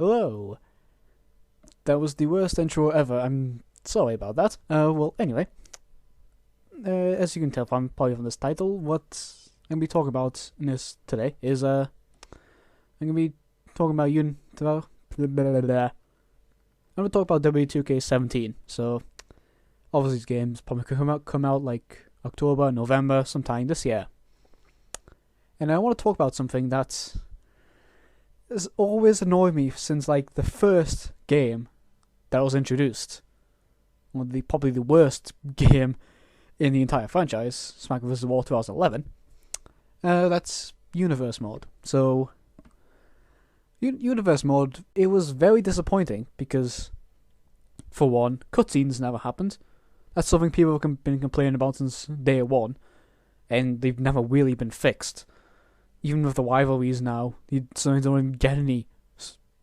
Hello. That was the worst intro ever. I'm sorry about that. Well, anyway. As you can tell from probably from this title, what I'm going to be talking about in this today is, I'm going to be talking about I'm going to talk about WWE 2K17. So, obviously these games probably could come out like October, November, sometime this year. And I want to talk about something that has always annoyed me since like the first game that was introduced. Probably the worst game in the entire franchise, SmackDown vs. Raw 2011. That's Universe Mode. So, Universe Mode, it was very disappointing because, for one, cutscenes never happened. That's something people have been complaining about since day one, and they've never really been fixed. Even with the rivalries now, you don't even get any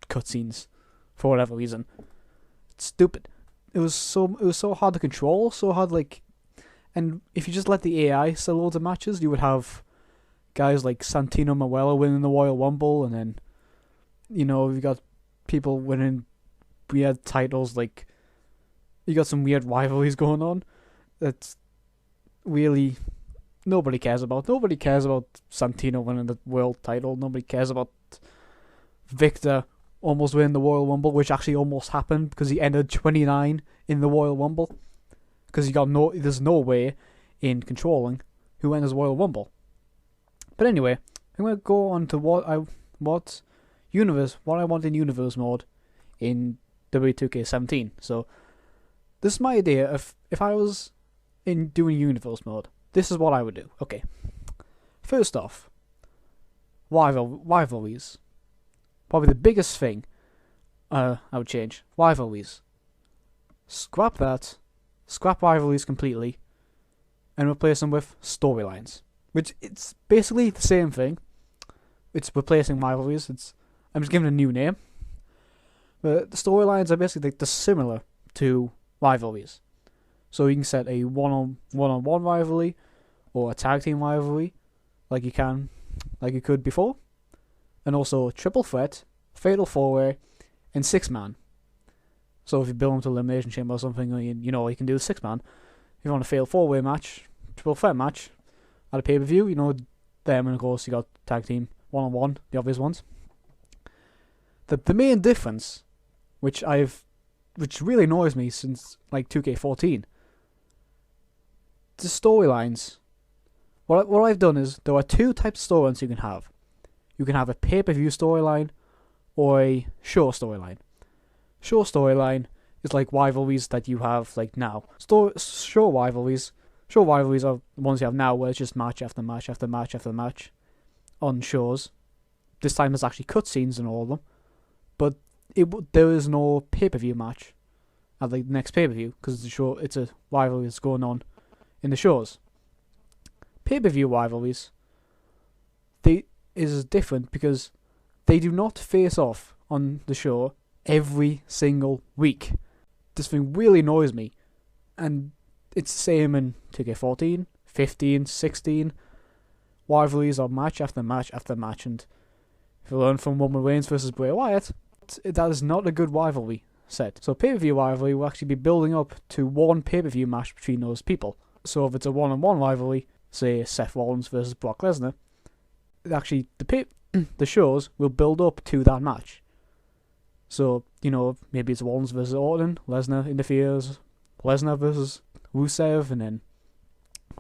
cutscenes for whatever reason. It's stupid. It was so hard to control, so hard and if you just let the AI sell loads of matches, you would have guys like Santino Marella winning the Royal Rumble, and then you got people winning weird titles, like you got some weird rivalries going on. That's really nobody cares about. Nobody cares about Santino winning the world title. Nobody cares about Victor almost winning the Royal Rumble, which actually almost happened because he ended 29 in the Royal Rumble. Because there's no way in controlling who enters Royal Rumble. But anyway, I'm gonna go on to what I want in Universe Mode in WWE 2K17. So this is my idea of if I was doing Universe Mode. This is what I would do. Okay. First off, rivalries. Probably the biggest thing I would change. Rivalries. Scrap that. Scrap rivalries completely. And replace them with storylines. Which, it's basically the same thing. It's replacing rivalries. I'm just giving it a new name. But the storylines are basically similar to rivalries. So you can set a one-on-one rivalry or a tag team rivalry like you could before. And also triple threat, fatal four-way, and six-man. So if you build them to Elimination Chamber or something, you can do the six-man. If you want a fatal four-way match, triple threat match at a pay-per-view, them, and of course you got tag team one-on-one, the obvious ones. The main difference, which really annoys me since 2K14, the storylines. What I've done is there are two types of storylines you can have. You can have a pay-per-view storyline or a show storyline. Show storyline is like rivalries that you have now. Show rivalries are the ones you have now, where it's just match after match after match after match on shows. This time there's actually cutscenes in all of them, but there is no pay-per-view match at the next pay-per-view because it's a rivalry that's going on in the shows. Pay-per-view rivalries, is different because they do not face off on the show every single week. This thing really annoys me, and it's the same in 2K14, 15, 16. Rivalries are match after match after match, and if you learn from Roman Reigns versus Bray Wyatt, that is not a good rivalry set. So pay-per-view rivalry will actually be building up to one pay-per-view match between those people. So if it's a one-on-one rivalry, say Seth Rollins versus Brock Lesnar, actually the shows will build up to that match. So, maybe it's Rollins versus Orton, Lesnar interferes, Lesnar versus Rusev, and then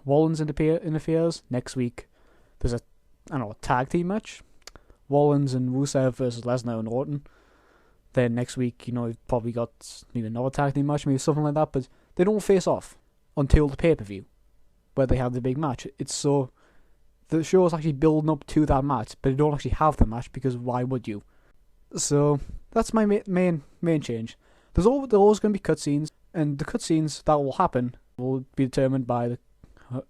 Rollins interferes. Next week, there's a tag team match. Rollins and Rusev versus Lesnar and Orton. Then next week, you've probably got maybe another tag team match, maybe something like that, but they don't face off until the pay-per-view, where they have the big match. The show is actually building up to that match, but they don't actually have the match because why would you? So that's my main change. There's always going to be cutscenes, and the cutscenes that will happen will be determined by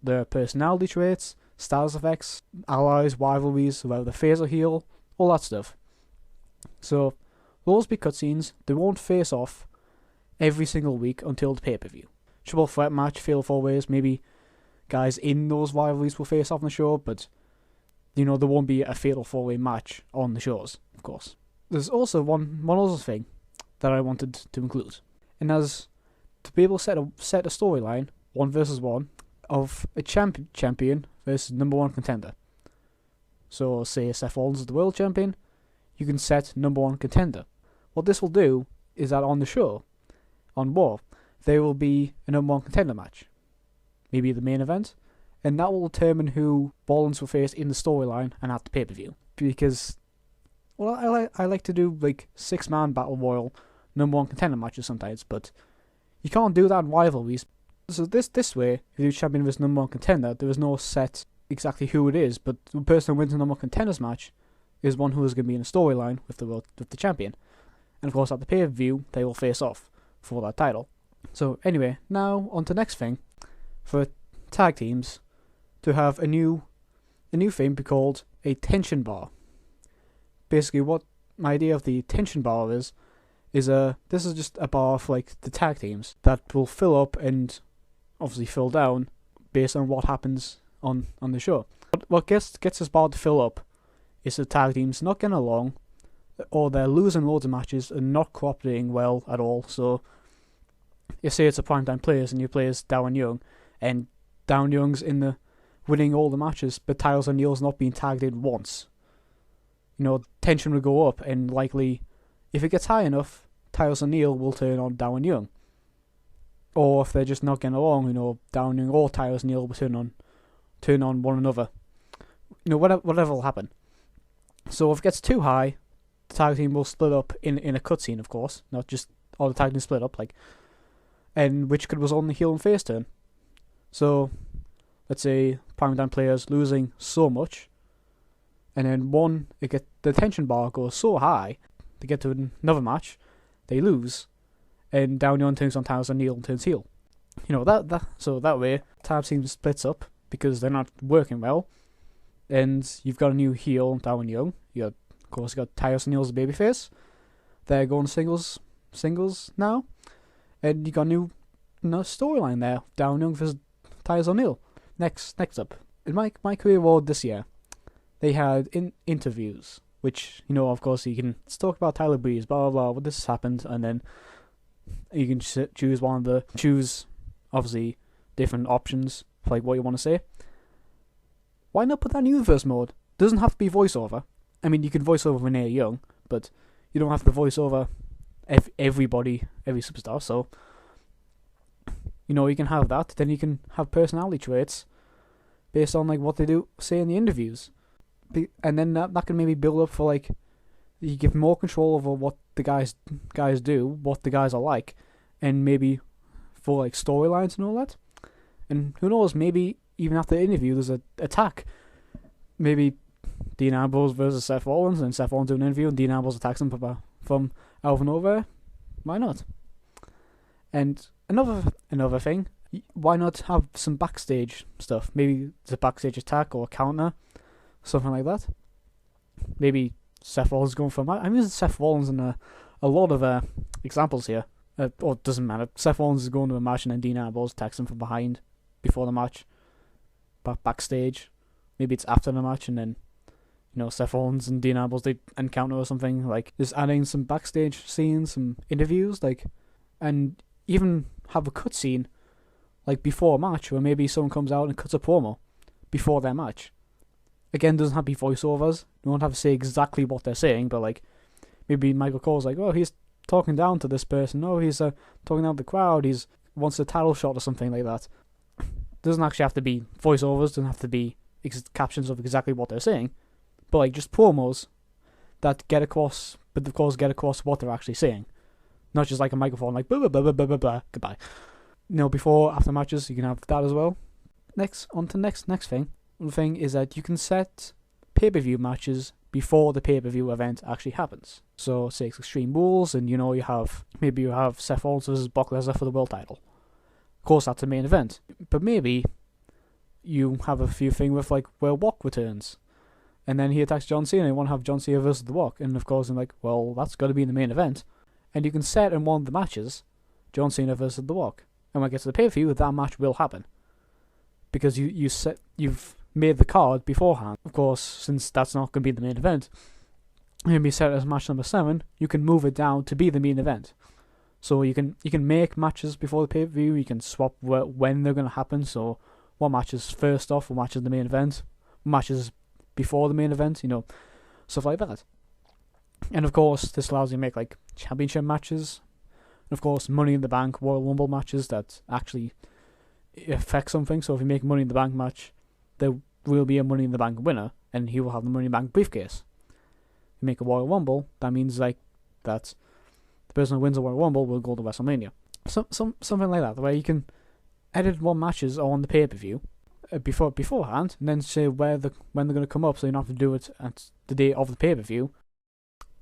their personality traits, status effects, allies, rivalries, whether they're face or heel, all that stuff. So there'll always be cutscenes. They won't face off every single week until the pay-per-view. Triple threat match, fatal four ways, maybe guys in those rivalries will face off on the show, but there won't be a fatal four-way match on the shows, of course. there's also one other thing that I wanted to include, and as to be able to set a storyline 1 versus 1 of a champion versus #1 contender. So say Seth Rollins is the world champion, you can set #1 contender. What this will do is that on the show, on Raw, there will be a #1 contender match, maybe the main event, and that will determine who Rollins will face in the storyline and at the pay-per-view. Because, well, I like to do like 6-man battle royal #1 contender matches sometimes, but you can't do that in rivalries. So this way, if you do champion versus #1 contender, there is no set exactly who it is, but the person who wins the #1 contenders match is one who is going to be in a storyline with the champion. And of course, at the pay-per-view, they will face off for that title. So anyway, now on to the next thing. For tag teams, to have a new thing be called a tension bar. Basically, what my idea of the tension bar is this is just a bar for like the tag teams that will fill up and obviously fill down based on what happens on the show. What gets this bar to fill up is the tag teams not getting along, or they're losing loads of matches and not cooperating well at all. So you say it's a primetime players and you play as Darren Young, and Darren Young's in the winning all the matches, but Tyler O'Neil's not being tagged in once. Tension will go up, and likely, if it gets high enough, Tyler O'Neil will turn on Darren Young. Or if they're just not getting along, Darren Young or Tyler O'Neil will turn on one another. Whatever will happen. So if it gets too high, the tag team will split up in a cutscene, of course, not just all the tag teams split up, and which could result in the heel and face turn. So, let's say primetime players losing so much, and then the tension bar goes so high, they get to another match, they lose, and Darren Young turns on Tyler O'Neil and turns heel. So that way, tag team splits up because they're not working well, and you've got a new heel, Darren Young. Of course, you got Tyler O'Neil as a babyface. They're going singles now, and you got a new storyline there. Darren Young versus Tyler O'Neil. Next up, in my career award this year, they had interviews, which of course you can talk about Tyler Breeze, blah blah blah. What this has happened, and then you can choose obviously different options for what you want to say. Why not put that in universe mode? Doesn't have to be voiceover. I mean, you can voice over Renee Young, but you don't have to voice over everybody, every superstar. So, you can have that. Then you can have personality traits based on what they say in the interviews, and then that can maybe build up for you give more control over what the guys do, what the guys are like, and maybe for storylines and all that. And who knows? Maybe even after the interview, there's an attack. Maybe Dean Ambrose versus Seth Rollins, and Seth Rollins do an interview, and Dean Ambrose attacks him from out of nowhere. Why not? And another thing, why not have some backstage stuff? Maybe it's a backstage attack or a counter, something like that. Maybe Seth Rollins going for a match. I'm using Seth Rollins in a lot of examples here. Or it doesn't matter. Seth Rollins is going to a match, and then Dean Ambrose attacks him from behind before the match. Backstage. Maybe it's after the match, and then Seth Rollins and Dean Ambrose they encounter or something. Just adding some backstage scenes, some interviews, and even have a cutscene before a match where maybe someone comes out and cuts a promo before their match. Again, doesn't have to be voiceovers. You don't have to say exactly what they're saying, but maybe Michael Cole's oh, he's talking down to this person. Oh, he's talking down to the crowd. He's wants a title shot or something like that. Doesn't actually have to be voiceovers. Doesn't have to be captions of exactly what they're saying, but just promos that get across, but of course get across what they're actually saying, not just a microphone blah blah blah blah blah blah blah. Goodbye. Before after matches you can have that as well. Next thing. One thing is that you can set pay-per-view matches before the pay-per-view event actually happens. So say it's Extreme Rules, and you have Seth Rollins versus Brock Lesnar for the world title. Of course, that's the main event, but maybe you have a few things with where Rock returns, and then he attacks John Cena. You want to have John Cena versus The Rock, and of course, I'm well, that's got to be in the main event, and you can set in one of the matches John Cena versus The Rock, and when it gets to the pay-per-view, that match will happen because you've made the card beforehand. Of course, since that's not going to be the main event, and be set as match number 7, you can move it down to be the main event. So you can make matches before the pay-per-view. You can swap when they're going to happen. So what matches first off, what matches the main event, what matches before the main event, stuff like that. And of course, this allows you to make like championship matches, and of course, Money in the Bank, Royal Rumble matches that actually affect something. So if you make a Money in the Bank match, there will be a Money in the Bank winner, and he will have the Money in the Bank briefcase. You make a Royal Rumble, that means like that the person who wins the Royal Rumble will go to WrestleMania. Something like that, where you can edit what matches are on the pay-per-view beforehand, and then say when they're going to come up, so you don't have to do it at the day of the pay-per-view.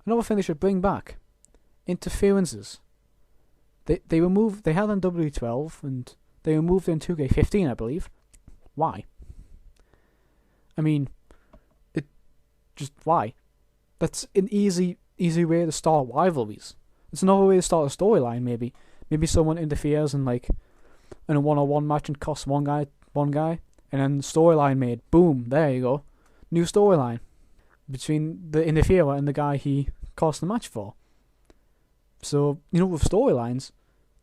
Another thing they should bring back: interferences. They had in WWE 12 and they removed it in 2K15, I believe. Why? I mean, why? That's an easy way to start rivalries. It's another way to start a storyline. Maybe someone interferes in a 1-on-1 match and costs one guy, and then storyline made. Boom, there you go, new storyline between the interferer and the guy he cost the match for. So with storylines,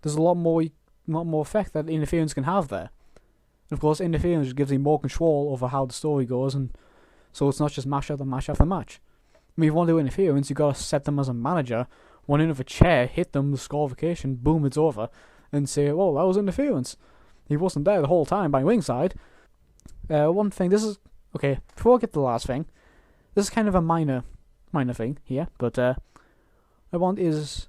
there's a lot more effect that interference can have there. And of course, interference gives you more control over how the story goes, and so it's not just match after match after match. I mean, if you want to do interference, you gotta set them as a manager, one in with a chair, hit them, disqualification, boom, it's over, and say, well, that was interference. He wasn't there the whole time by ringside. One thing, this is okay. Before I get to the last thing, this is kind of a minor thing here, but I want is,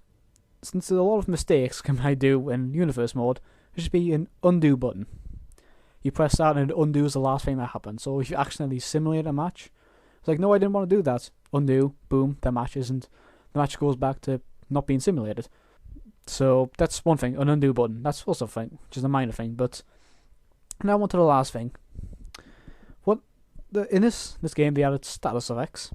since there's a lot of mistakes I do in universe mode, there should be an undo button. You press that and it undoes the last thing that happened. So if you accidentally simulate a match, it's like, no, I didn't want to do that. Undo, boom, the match goes back to not being simulated. So that's one thing, an undo button. That's also a thing, which is a minor thing. But now on to the last thing. In this game they added status effects,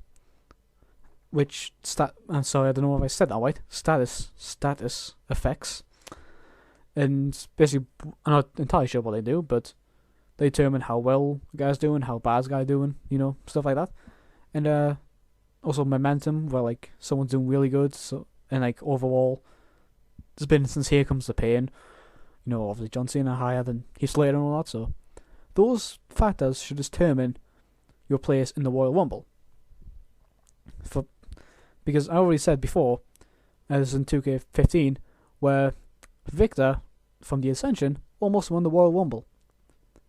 I'm sorry, I don't know if I said that right. Status effects, and basically I'm not entirely sure what they do, but they determine how well the guy's doing, how bad the guy's doing, stuff like that. And also momentum, where someone's doing really good, and overall, there's been since Here Comes the Pain, obviously John Cena higher than Heath Slater and all that, so those factors should determine your place in the Royal Rumble. Because I already said before, as in 2K15, where Victor from the Ascension almost won the Royal Rumble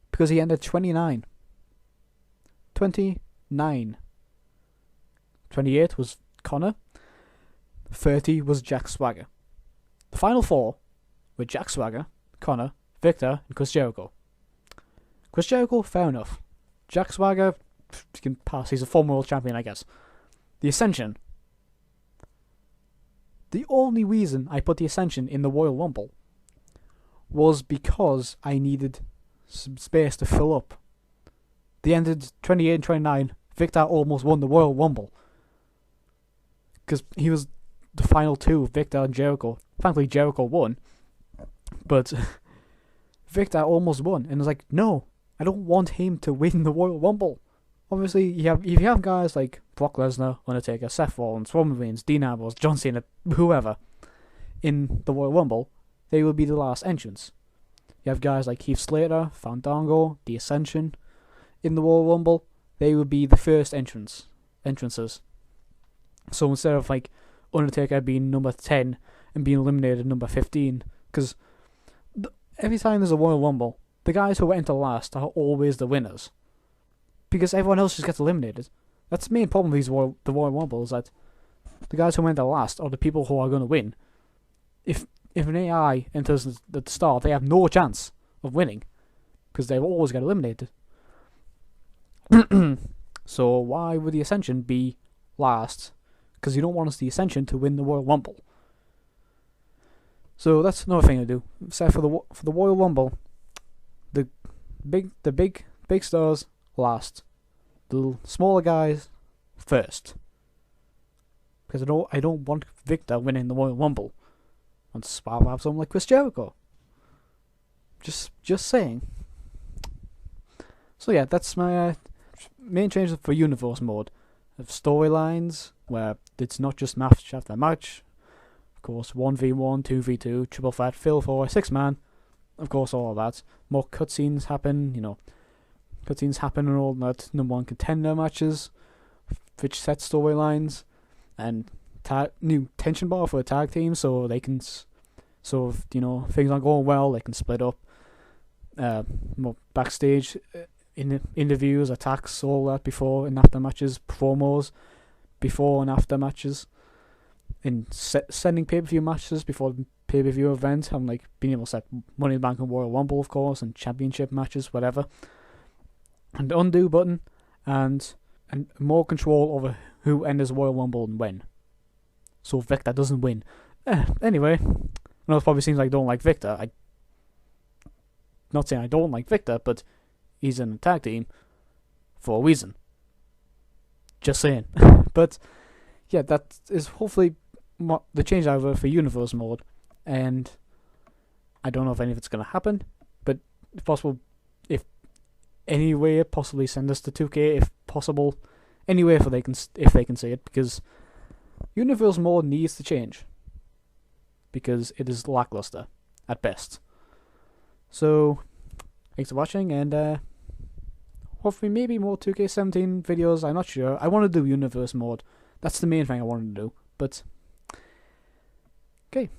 because he ended 29. 28 was Connor. 30 was Jack Swagger. The final 4 were Jack Swagger, Connor, Victor, and Chris Jericho. Chris Jericho, fair enough. Jack Swagger, you can pass. He's a former world champion, I guess. The Ascension. The only reason I put the Ascension in the Royal Rumble was because I needed some space to fill up. They ended 28 and 29. Victor almost won the Royal Rumble because he was the final 2, Victor and Jericho. Thankfully, Jericho won, but Victor almost won, and I was like, no, I don't want him to win the Royal Rumble. Obviously, if you have guys like Brock Lesnar, Undertaker, Seth Rollins, Roman Reigns, Dean Ambrose, John Cena, whoever, in the Royal Rumble, they will be the last entrance. You have guys like Heath Slater, Fandango, The Ascension, in the Royal Rumble, they will be the first entrances. So instead of Undertaker being number 10 and being eliminated number 15, because every time there's a Royal Rumble, the guys who enter last are always the winners, because everyone else just gets eliminated. That's the main problem with the Royal Rumble, is that the guys who enter last are the people who are going to win. If an AI enters at the start, they have no chance of winning, because they will always get eliminated. So why would the Ascension be last? Because you don't want the Ascension to win the Royal Rumble. So that's another thing to do. So for the Royal Rumble, the big stars last, the smaller guys first. Because I don't want Victor winning the Royal Rumble. I want to have someone like Chris Jericho. Just saying. So yeah, that's my main changes for universe mode. Of storylines, where it's not just match after match. Of course, 1v1, 2v2, triple threat, fill for 6-man. Of course, all of that. More cutscenes happen, and all that. Number 1 contender matches, which set storylines, and new tension bar for a tag team, so they can, so if things aren't going well, they can split up. More backstage interviews, attacks, all that before and after matches, promos before and after matches, in sending pay-per-view matches before the pay-per-view event, and being able to set Money in the Bank and Royal Rumble, of course, and championship matches, whatever. And the undo button, and more control over who enters Royal Rumble and when. So Victor doesn't win. Anyway, I know it probably seems like I don't like Victor. I'm not saying I don't like Victor, but he's in a tag team for a reason. Just saying. But yeah, that is hopefully the change over for Universe mode, and I don't know if any of it's going to happen, but if possible, if any way possibly send us to 2K if possible, anyway if they can see it, because Universe mode needs to change, because it is lackluster at best. So thanks for watching, and hopefully maybe more 2K17 videos. I'm not sure. I want to do Universe mode. That's the main thing I want to do. But okay.